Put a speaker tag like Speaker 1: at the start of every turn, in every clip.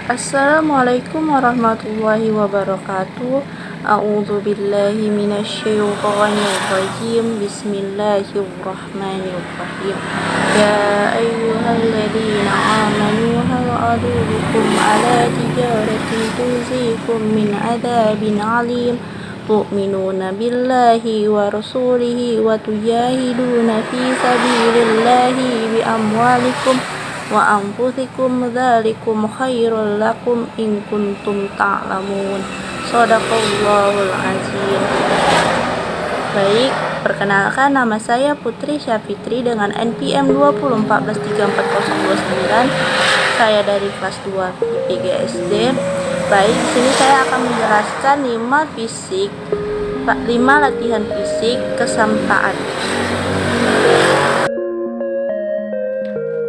Speaker 1: Assalamualaikum warahmatullahi wabarakatuh. A'udzu billahi minasyaitonir rajim. Bismillahirrahmanirrahim. Ya ayyuhalladzina amanu hal adullukum ala tijaratin tuzikum min adzabin alim. Tu'minuna billahi wa rasulihi wa tujahiduna fi sabilillahi bi amwalikum wa anfusikum dzalikum khairul lakum in kuntum ta'lamun. Shadaqallahul azim. Baik, perkenalkan nama saya Putri Syafitri dengan NPM 2014344029. Saya dari kelas 2 IPG SD. Baik, di sini saya akan menjelaskan 5 latihan fisik kesampaan.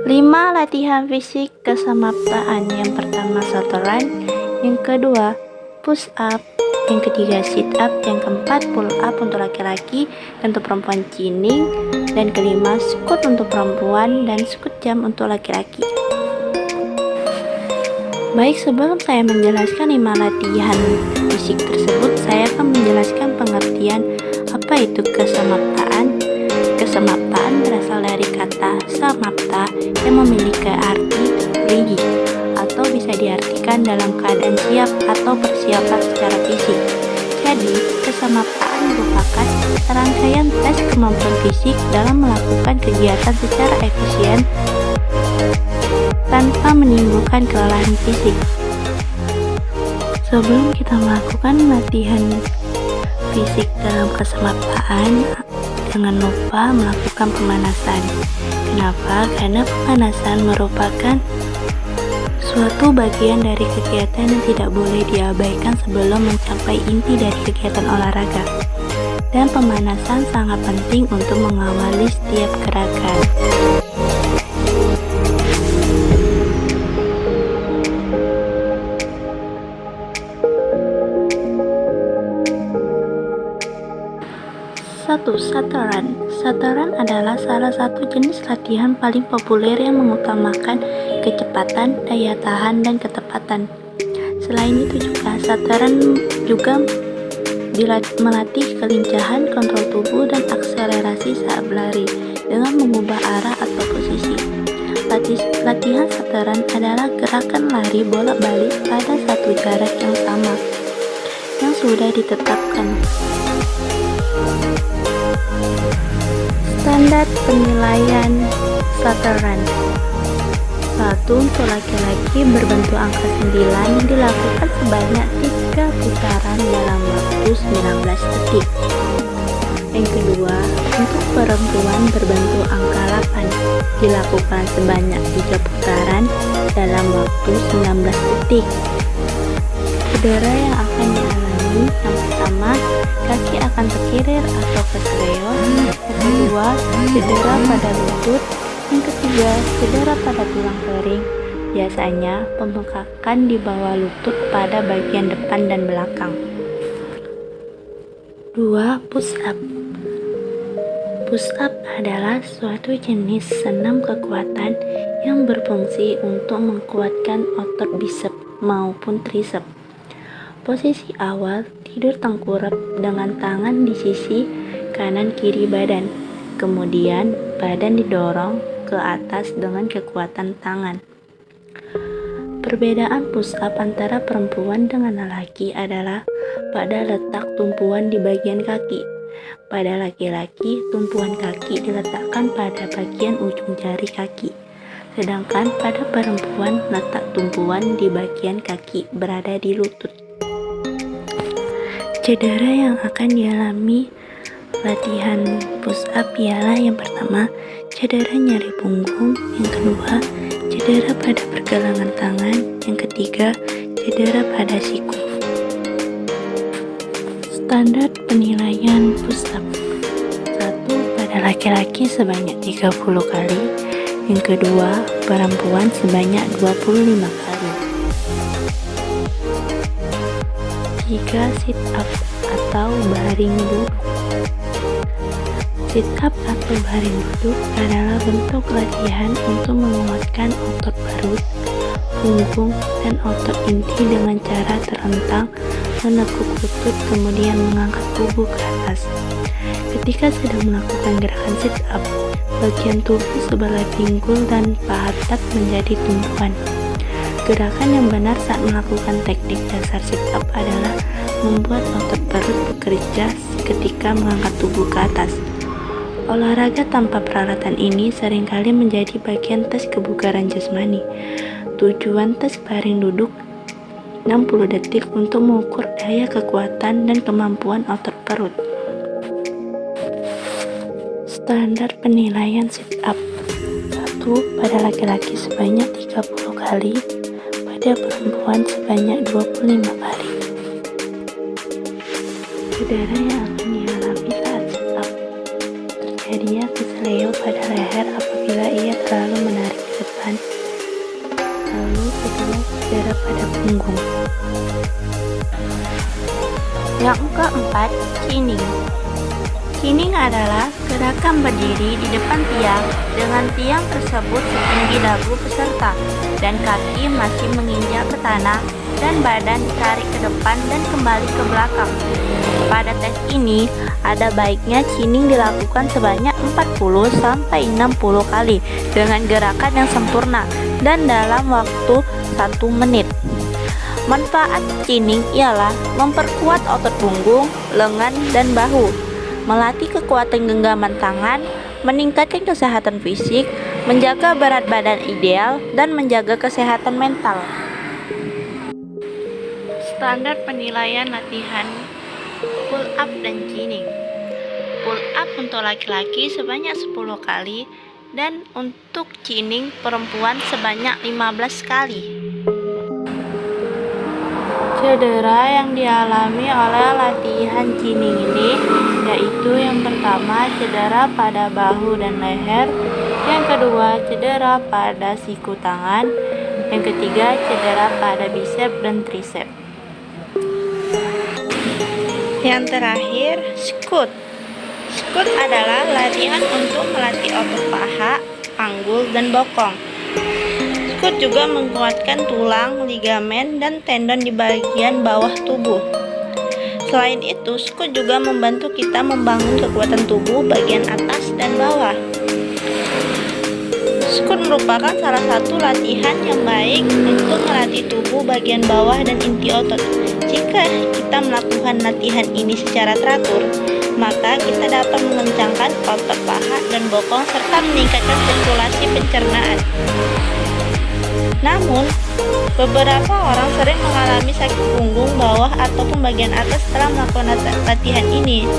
Speaker 1: 5 latihan fisik kesamaptaan. Yang pertama shotgun, yang kedua push up, yang ketiga sit up, yang keempat pull up untuk laki-laki dan untuk perempuan chinning, dan kelima squat untuk perempuan dan squat jump untuk laki-laki. Baik, sebelum saya menjelaskan 5 latihan fisik tersebut, saya akan menjelaskan pengertian apa itu kesamaptaan. Kesamaptaan berasal dari kata samapta yang memiliki arti ready atau bisa diartikan dalam keadaan siap atau persiapan secara fisik. Jadi, kesamaptaan merupakan rangkaian tes kemampuan fisik dalam melakukan kegiatan secara efisien tanpa menimbulkan kelelahan fisik. Sebelum kita melakukan latihan fisik dalam kesamaptaan, jangan lupa melakukan pemanasan. Kenapa? Karena pemanasan merupakan suatu bagian dari kegiatan yang tidak boleh diabaikan sebelum mencapai inti dari kegiatan olahraga. Dan pemanasan sangat penting untuk mengawali setiap gerakan. Shotgun. Shotgun adalah salah satu jenis latihan paling populer yang mengutamakan kecepatan, daya tahan, dan ketepatan. Selain itu juga, shotgun juga melatih kelincahan, kontrol tubuh, dan akselerasi saat berlari dengan mengubah arah atau posisi. Latihan shotgun adalah gerakan lari bolak-balik pada satu jarak yang sama yang sudah ditetapkan. Standar penilaian shotgun. 1. Untuk laki-laki berbentuk angka 9 yang dilakukan sebanyak 3 putaran dalam waktu 19 detik. Yang kedua, untuk perempuan berbentuk angka 8 dilakukan sebanyak 3 putaran dalam waktu 19 detik. Cedera yang akan dialami: yang pertama, kaki akan terkilir atau kesleo. Yang kedua, cedera pada lutut. Yang ketiga, cedera pada tulang kering. Biasanya pembengkakan di bawah lutut pada bagian depan dan belakang. 2. Push up. Push up adalah suatu jenis senam kekuatan yang berfungsi untuk menguatkan otot bisep maupun trisep. Posisi awal, tidur tengkurap dengan tangan di sisi kanan kiri badan. Kemudian badan didorong ke atas dengan kekuatan tangan. Perbedaan push up antara perempuan dengan lelaki adalah pada letak tumpuan di bagian kaki. Pada laki-laki, tumpuan kaki diletakkan pada bagian ujung jari kaki. Sedangkan pada perempuan, letak tumpuan di bagian kaki berada di lutut. Cedera yang akan dialami latihan push up ialah: yang pertama, cedera nyeri punggung. Yang kedua, cedera pada pergelangan tangan. Yang ketiga, cedera pada siku. Standar penilaian push up. 1. Pada laki-laki sebanyak 30 kali, yang kedua perempuan sebanyak 25 kali. 3. Sit up atau baring duduk. Sit up atau baring duduk adalah bentuk latihan untuk menguatkan otot perut, punggung, dan otot inti dengan cara terlentang, menekuk lutut, kemudian mengangkat tubuh ke atas. Ketika sedang melakukan gerakan sit up, bagian tubuh sebelah pinggul dan paha tak menjadi tumpuan. Gerakan yang benar saat melakukan teknik dasar sit up adalah membuat otot perut bekerja ketika mengangkat tubuh ke atas. Olahraga tanpa peralatan ini seringkali menjadi bagian tes kebugaran jasmani. Tujuan tes baring duduk 60 detik untuk mengukur daya kekuatan dan kemampuan otot perut. Standar penilaian sit up: 1. Pada laki-laki sebanyak 30 kali, pada perempuan sebanyak 25 kali. Cedera yang akan dialami saat sit up: terjadinya keseleo pada leher apabila ia terlalu menarik ke depan. Lalu kedua, cedera pada punggung. Yang keempat, chinning. Chinning adalah gerakan berdiri di depan tiang dengan tiang tersebut setinggi dagu peserta dan kaki masih menginjak ke tanah dan badan ditarik ke depan dan kembali ke belakang. Pada tes ini, ada baiknya chinning dilakukan sebanyak 40-60 kali dengan gerakan yang sempurna dan dalam waktu 1 menit. Manfaat chinning ialah memperkuat otot punggung, lengan, dan bahu, melatih kekuatan genggaman tangan, meningkatkan kesehatan fisik, menjaga berat badan ideal, dan menjaga kesehatan mental. Standar penilaian latihan pull up dan chinning. Pull up untuk laki-laki sebanyak 10 kali dan untuk chinning perempuan sebanyak 15 kali. Cedera yang dialami oleh latihan chinning ini yaitu yang pertama cedera pada bahu dan leher, yang kedua cedera pada siku tangan, yang ketiga cedera pada bisep dan trisep. Yang terakhir, squat. Squat adalah latihan untuk melatih otot paha, panggul, dan bokong. Squat juga menguatkan tulang, ligamen, dan tendon di bagian bawah tubuh. Selain itu, squat juga membantu kita membangun kekuatan tubuh bagian atas dan bawah. Squat merupakan salah satu latihan yang baik untuk melatih tubuh bagian bawah dan inti otot. Jika kita melakukan latihan ini secara teratur, maka kita dapat mengencangkan otot paha dan bokong serta meningkatkan sirkulasi pencernaan. Namun, beberapa orang sering mengalami sakit punggung bawah ataupun bagian atas setelah melakukan latihan ini.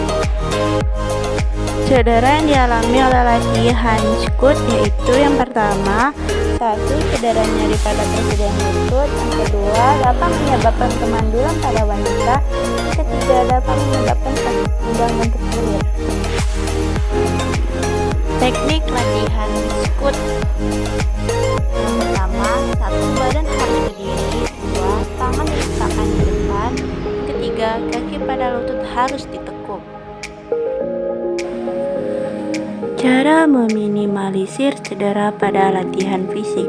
Speaker 1: Cedera yang dialami oleh latihan squat yaitu yang pertama, 1. Cedera nyeri pada persediaan lutut, yang kedua dapat menyebabkan kemandulan pada wanita, yang ketiga dapat menyebabkan sakit pinggang dan kecil. Teknik latihan squat: yang pertama, 1. Badan harus berdiri, 2. Tangan diletakkan di depan, yang ketiga kaki pada lutut harus ditekuk. Cara meminimalisir cedera pada latihan fisik: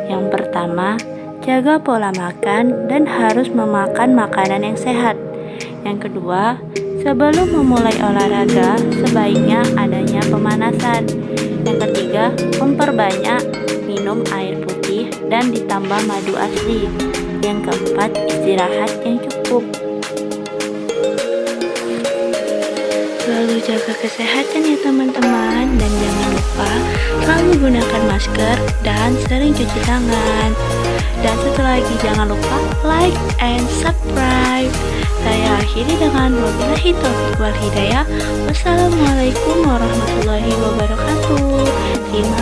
Speaker 1: yang pertama, jaga pola makan dan harus memakan makanan yang sehat. Yang kedua, sebelum memulai olahraga, sebaiknya adanya pemanasan. Yang ketiga, memperbanyak minum air putih dan ditambah madu asli. Yang keempat, istirahat yang cukup. Selalu jaga kesehatan ya teman-teman, dan jangan lupa selalu gunakan masker dan sering cuci tangan. Dan satu lagi, jangan lupa like and subscribe. Saya akhiri dengan wabillahi taufiq wal hidayah. Wassalamualaikum warahmatullahi wabarakatuh. Terima